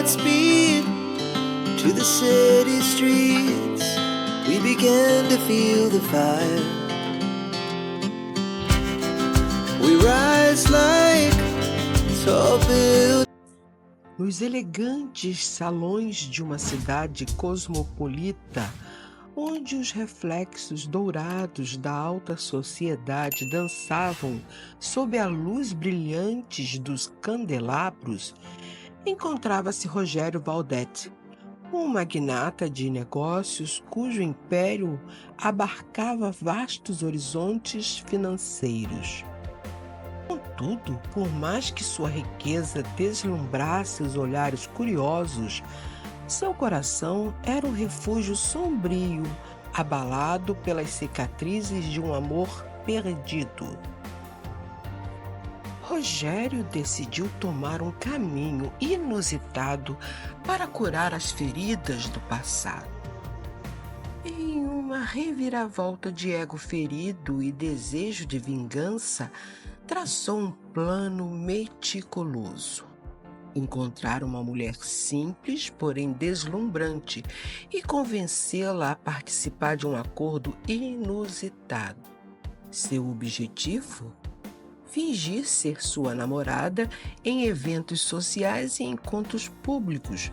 Godspeed to the city streets. We began to feel the fire. We rise like tall buildings. Nos elegantes salões de uma cidade cosmopolita, onde os reflexos dourados da alta sociedade dançavam sob a luz brilhante dos candelabros, encontrava-se Rogério Valdetti, um magnata de negócios cujo império abarcava vastos horizontes financeiros. Contudo, por mais que sua riqueza deslumbrasse os olhares curiosos, seu coração era um refúgio sombrio, abalado pelas cicatrizes de um amor perdido. Rogério decidiu tomar um caminho inusitado para curar as feridas do passado. Em uma reviravolta de ego ferido e desejo de vingança, traçou um plano meticuloso. Encontrar uma mulher simples, porém deslumbrante, e convencê-la a participar de um acordo inusitado. Seu objetivo? Fingir ser sua namorada em eventos sociais e encontros públicos,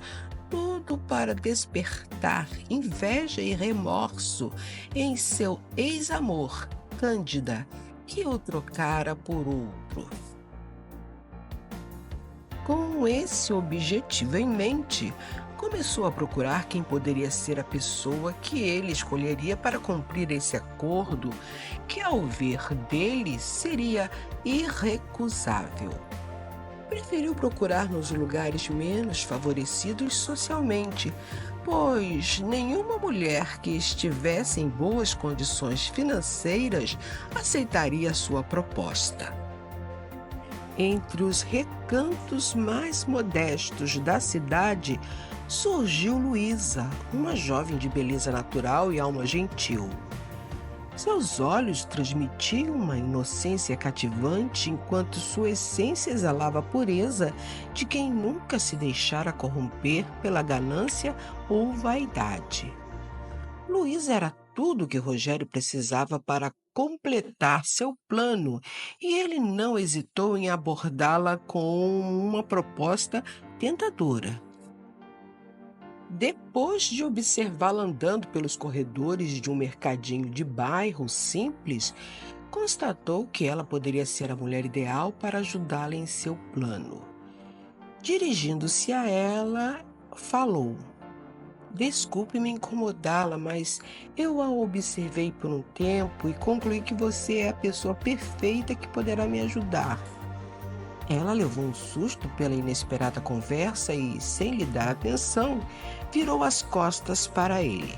tudo para despertar inveja e remorso em seu ex-amor, Cândida, que o trocara por outro. Com esse objetivo em mente, começou a procurar quem poderia ser a pessoa que ele escolheria para cumprir esse acordo, que, ao ver dele, seria irrecusável. Preferiu procurar nos lugares menos favorecidos socialmente, pois nenhuma mulher que estivesse em boas condições financeiras aceitaria sua proposta. Entre os recantos mais modestos da cidade, surgiu Luísa, uma jovem de beleza natural e alma gentil. Seus olhos transmitiam uma inocência cativante, enquanto sua essência exalava a pureza de quem nunca se deixara corromper pela ganância ou vaidade. Luísa era tudo o que Rogério precisava para completar seu plano, e ele não hesitou em abordá-la com uma proposta tentadora. Depois de observá-la andando pelos corredores de um mercadinho de bairro simples, constatou que ela poderia ser a mulher ideal para ajudá-la em seu plano. Dirigindo-se a ela, falou: "Desculpe-me incomodá-la, mas eu a observei por um tempo e concluí que você é a pessoa perfeita que poderá me ajudar." Ela levou um susto pela inesperada conversa e, sem lhe dar atenção, virou as costas para ele.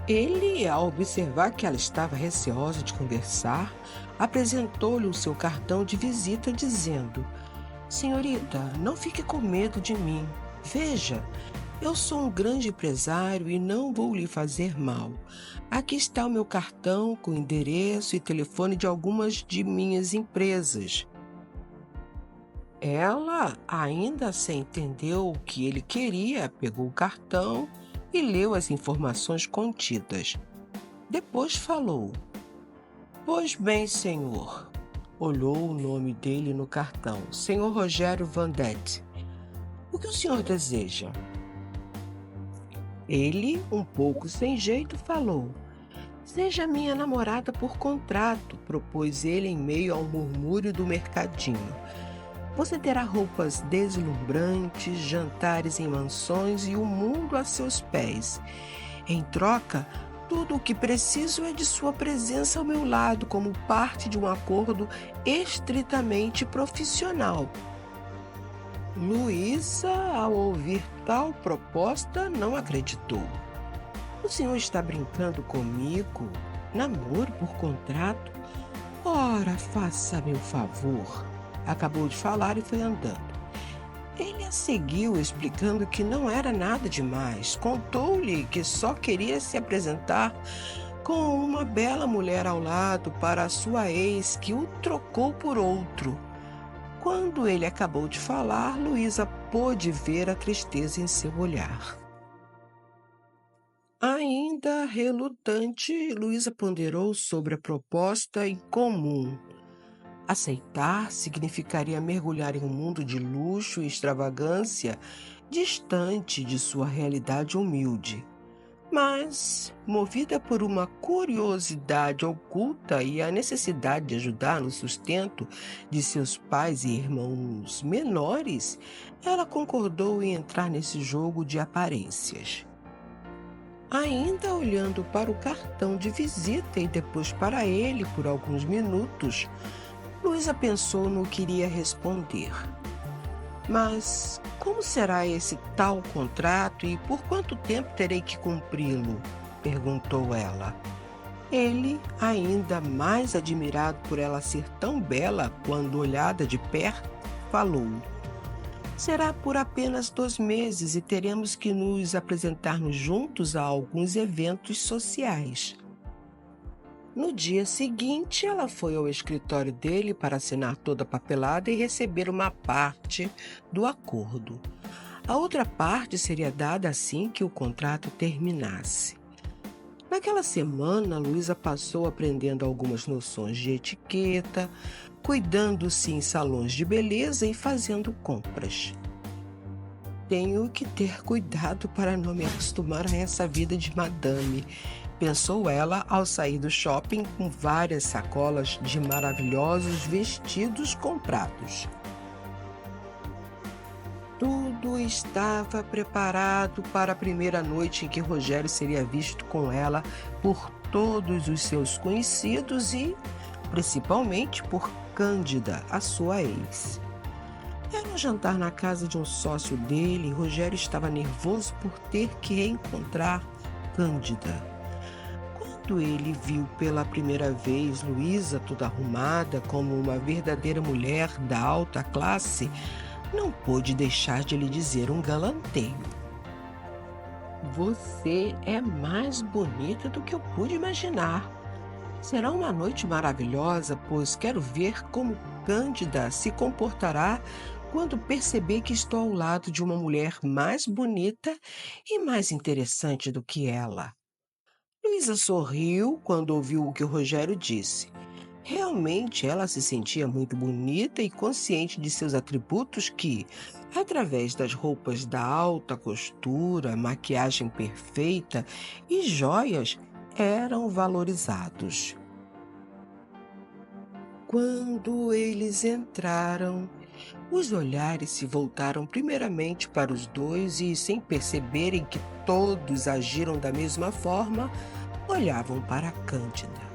Ele, ao observar que ela estava receosa de conversar, apresentou-lhe o seu cartão de visita, dizendo: "Senhorita, não fique com medo de mim. Veja, eu sou um grande empresário e não vou lhe fazer mal. Aqui está o meu cartão com endereço e telefone de algumas de minhas empresas." Ela, ainda sem entender o que ele queria, pegou o cartão e leu as informações contidas. Depois falou: "Pois bem, senhor." Olhou o nome dele no cartão: "Senhor Rogério Valdetti. O que o senhor deseja?" Ele, um pouco sem jeito, falou: "Seja minha namorada por contrato", propôs ele em meio ao murmúrio do mercadinho. "Você terá roupas deslumbrantes, jantares em mansões e o mundo a seus pés. Em troca, tudo o que preciso é de sua presença ao meu lado como parte de um acordo estritamente profissional." Luísa, ao ouvir tal proposta, não acreditou. "O senhor está brincando comigo? Namoro por contrato? Ora, faça-me o favor." Acabou de falar e foi andando. Ele a seguiu, explicando que não era nada demais. Contou-lhe que só queria se apresentar com uma bela mulher ao lado para a sua ex, que o trocou por outro. Quando ele acabou de falar, Luísa pôde ver a tristeza em seu olhar. Ainda relutante, Luísa ponderou sobre a proposta em comum. Aceitar significaria mergulhar em um mundo de luxo e extravagância distante de sua realidade humilde. Mas, movida por uma curiosidade oculta e a necessidade de ajudar no sustento de seus pais e irmãos menores, ela concordou em entrar nesse jogo de aparências. Ainda olhando para o cartão de visita e depois para ele por alguns minutos, Luísa pensou no que iria responder. Mas como será esse tal contrato e por quanto tempo terei que cumpri-lo? Perguntou ela. Ele, ainda mais admirado por ela ser tão bela quando olhada de perto, falou: será por apenas 2 meses e teremos que nos apresentarmos juntos a alguns eventos sociais. No dia seguinte, ela foi ao escritório dele para assinar toda a papelada e receber uma parte do acordo. A outra parte seria dada assim que o contrato terminasse. Naquela semana, Luísa passou aprendendo algumas noções de etiqueta, cuidando-se em salões de beleza e fazendo compras. Tenho que ter cuidado para não me acostumar a essa vida de madame, pensou ela ao sair do shopping com várias sacolas de maravilhosos vestidos comprados. Tudo estava preparado para a primeira noite em que Rogério seria visto com ela por todos os seus conhecidos e, principalmente, por Cândida, a sua ex. Era um jantar na casa de um sócio dele e Rogério estava nervoso por ter que reencontrar Cândida. Quando ele viu pela primeira vez Luísa toda arrumada como uma verdadeira mulher da alta classe, não pôde deixar de lhe dizer um galanteio. Você é mais bonita do que eu pude imaginar. Será uma noite maravilhosa, pois quero ver como Cândida se comportará quando perceber que estou ao lado de uma mulher mais bonita e mais interessante do que ela. Luísa sorriu quando ouviu o que o Rogério disse. Realmente ela se sentia muito bonita e consciente de seus atributos que, através das roupas da alta costura, maquiagem perfeita e joias, eram valorizados. Quando eles entraram, os olhares se voltaram primeiramente para os dois e, sem perceberem que todos agiram da mesma forma, olhavam para Cândida.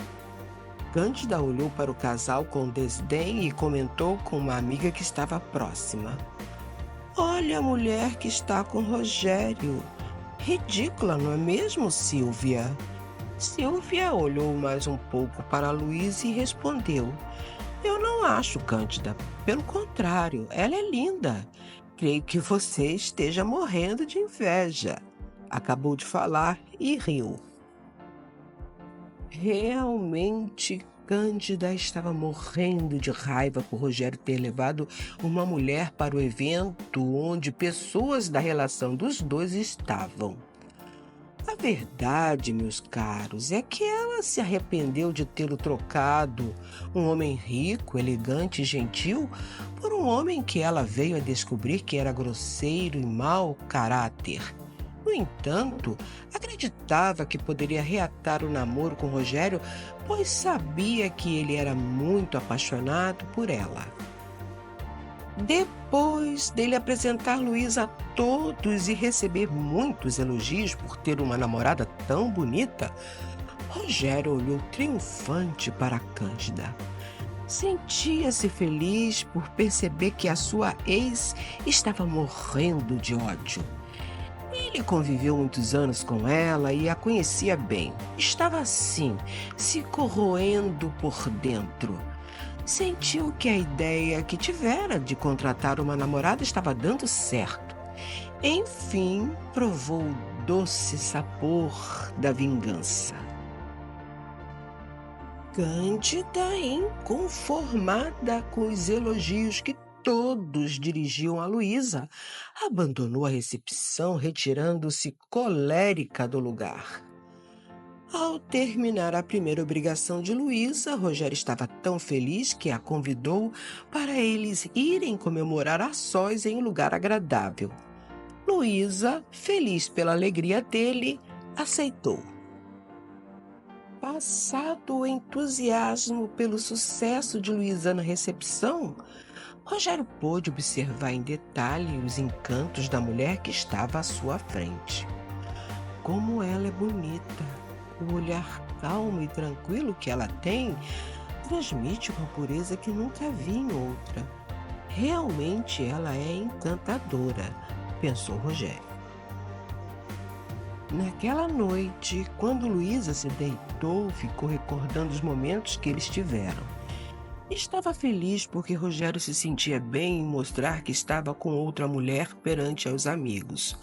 Cândida olhou para o casal com desdém e comentou com uma amiga que estava próxima: olha a mulher que está com Rogério. Ridícula, não é mesmo, Silvia? Silvia olhou mais um pouco para Luísa e respondeu: eu não acho, Cândida. Pelo contrário, ela é linda. Creio que você esteja morrendo de inveja. Acabou de falar e riu. Realmente, Cândida estava morrendo de raiva por Rogério ter levado uma mulher para o evento onde pessoas da relação dos dois estavam. A verdade, meus caros, é que ela se arrependeu de tê-lo trocado, um homem rico, elegante e gentil, por um homem que ela veio a descobrir que era grosseiro e mau caráter. No entanto, acreditava que poderia reatar o namoro com Rogério, pois sabia que ele era muito apaixonado por ela. Depois dele apresentar Luísa a todos e receber muitos elogios por ter uma namorada tão bonita, Rogério olhou triunfante para Cândida. Sentia-se feliz por perceber que a sua ex estava morrendo de ódio. Ele conviveu muitos anos com ela e a conhecia bem. Estava assim, se corroendo por dentro. Sentiu que a ideia que tivera de contratar uma namorada estava dando certo. Enfim, provou o doce sabor da vingança. Cândida, inconformada com os elogios que todos dirigiam a Luísa, abandonou a recepção, retirando-se colérica do lugar. Ao terminar a primeira obrigação de Luísa, Rogério estava tão feliz que a convidou para eles irem comemorar a sós em um lugar agradável. Luísa, feliz pela alegria dele, aceitou. Passado o entusiasmo pelo sucesso de Luísa na recepção, Rogério pôde observar em detalhe os encantos da mulher que estava à sua frente. Como ela é bonita! O olhar calmo e tranquilo que ela tem transmite uma pureza que nunca vi em outra. Realmente ela é encantadora, pensou Rogério. Naquela noite, quando Luísa se deitou, ficou recordando os momentos que eles tiveram. Estava feliz porque Rogério se sentia bem em mostrar que estava com outra mulher perante aos amigos.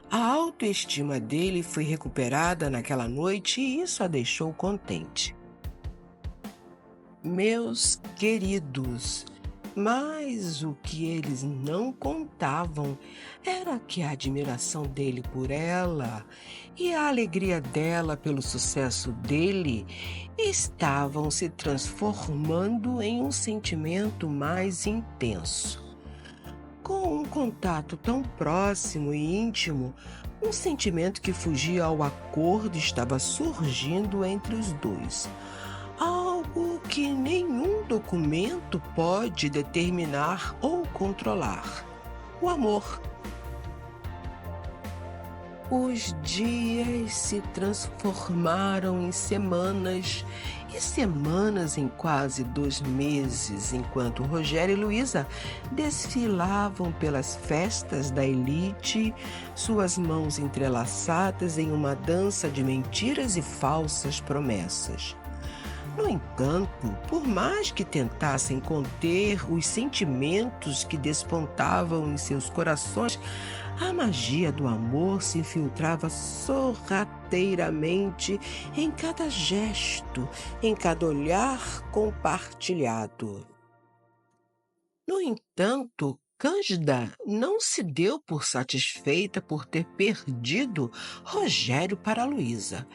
A autoestima dele foi recuperada naquela noite e isso a deixou contente. Meus queridos, mas o que eles não contavam era que a admiração dele por ela e a alegria dela pelo sucesso dele estavam se transformando em um sentimento mais intenso. Com um contato tão próximo e íntimo, um sentimento que fugia ao acordo estava surgindo entre os dois. Algo que nenhum documento pode determinar ou controlar: o amor. Os dias se transformaram em semanas e semanas em quase 2 meses, enquanto Rogério e Luísa desfilavam pelas festas da elite, suas mãos entrelaçadas em uma dança de mentiras e falsas promessas. No entanto, por mais que tentassem conter os sentimentos que despontavam em seus corações, a magia do amor se infiltrava sorrateiramente em cada gesto, em cada olhar compartilhado. No entanto, Cândida não se deu por satisfeita por ter perdido Rogério para Luísa.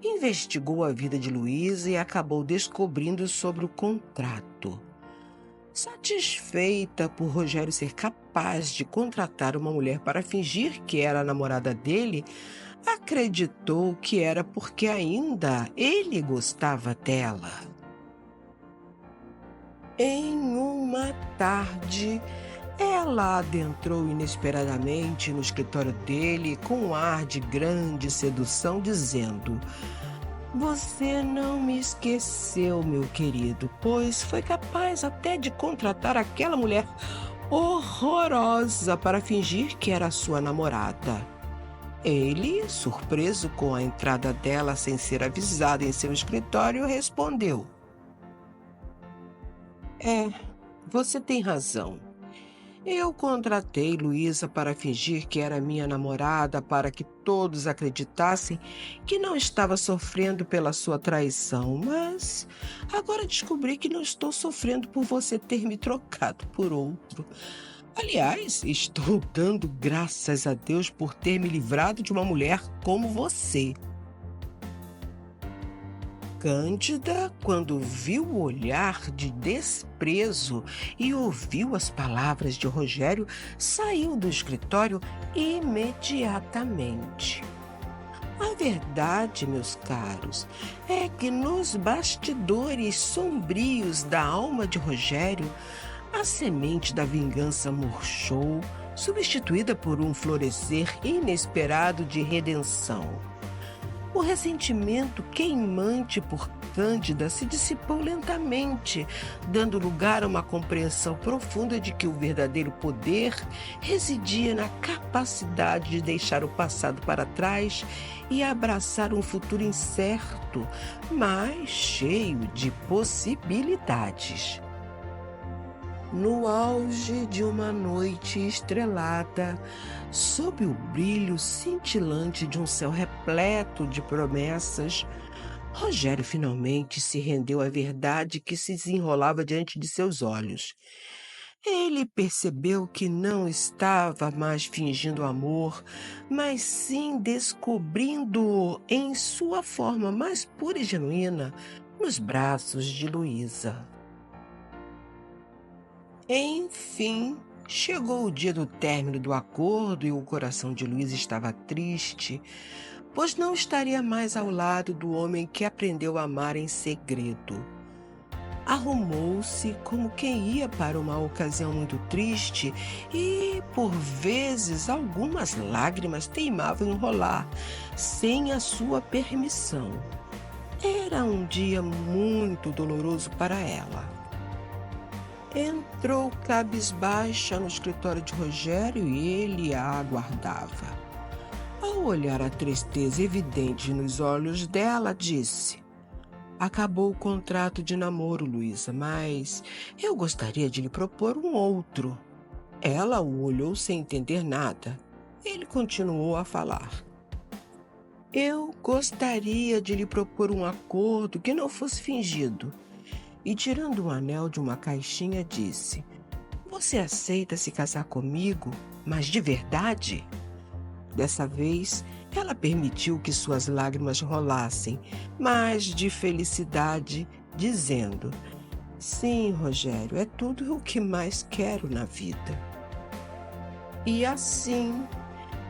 Investigou a vida de Luísa e acabou descobrindo sobre o contrato. Satisfeita por Rogério ser capaz de contratar uma mulher para fingir que era a namorada dele, acreditou que era porque ainda ele gostava dela. Em uma tarde, ela adentrou inesperadamente no escritório dele com um ar de grande sedução, dizendo: "Você não me esqueceu, meu querido, pois foi capaz até de contratar aquela mulher horrorosa para fingir que era sua namorada." Ele, surpreso com a entrada dela sem ser avisado em seu escritório, respondeu: "É, você tem razão. Eu contratei Luísa para fingir que era minha namorada, para que todos acreditassem que não estava sofrendo pela sua traição, mas agora descobri que não estou sofrendo por você ter me trocado por outro. Aliás, estou dando graças a Deus por ter me livrado de uma mulher como você." Cândida, quando viu o olhar de desprezo e ouviu as palavras de Rogério, saiu do escritório imediatamente. A verdade, meus caros, é que nos bastidores sombrios da alma de Rogério, a semente da vingança murchou, substituída por um florescer inesperado de redenção. O ressentimento queimante por Cândida se dissipou lentamente, dando lugar a uma compreensão profunda de que o verdadeiro poder residia na capacidade de deixar o passado para trás e abraçar um futuro incerto, mas cheio de possibilidades. No auge de uma noite estrelada, sob o brilho cintilante de um céu repleto de promessas, Rogério finalmente se rendeu à verdade que se desenrolava diante de seus olhos. Ele percebeu que não estava mais fingindo amor, mas sim descobrindo-o em sua forma mais pura e genuína, nos braços de Luísa. Enfim, chegou o dia do término do acordo e o coração de Luísa estava triste, pois não estaria mais ao lado do homem que aprendeu a amar em segredo. Arrumou-se como quem ia para uma ocasião muito triste e, por vezes, algumas lágrimas teimavam em rolar, sem a sua permissão. Era um dia muito doloroso para ela. Entrou cabisbaixa no escritório de Rogério e ele a aguardava. Ao olhar a tristeza evidente nos olhos dela, disse: "Acabou o contrato de namoro, Luísa, mas eu gostaria de lhe propor um outro." Ela o olhou sem entender nada. Ele continuou a falar: "Eu gostaria de lhe propor um acordo que não fosse fingido." E tirando um anel de uma caixinha, disse: "Você aceita se casar comigo, mas de verdade?" Dessa vez, ela permitiu que suas lágrimas rolassem, mas de felicidade, dizendo: "Sim, Rogério, é tudo o que mais quero na vida." E assim,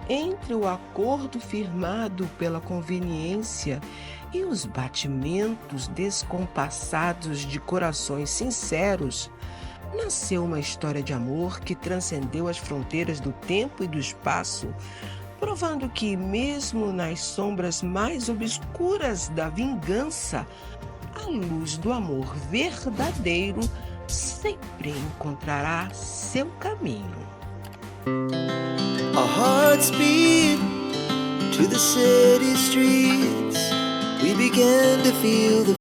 entre o acordo firmado pela conveniência e os batimentos descompassados de corações sinceros, nasceu uma história de amor que transcendeu as fronteiras do tempo e do espaço, provando que, mesmo nas sombras mais obscuras da vingança, a luz do amor verdadeiro sempre encontrará seu caminho. Our hearts beat to the city streets. We began to feel the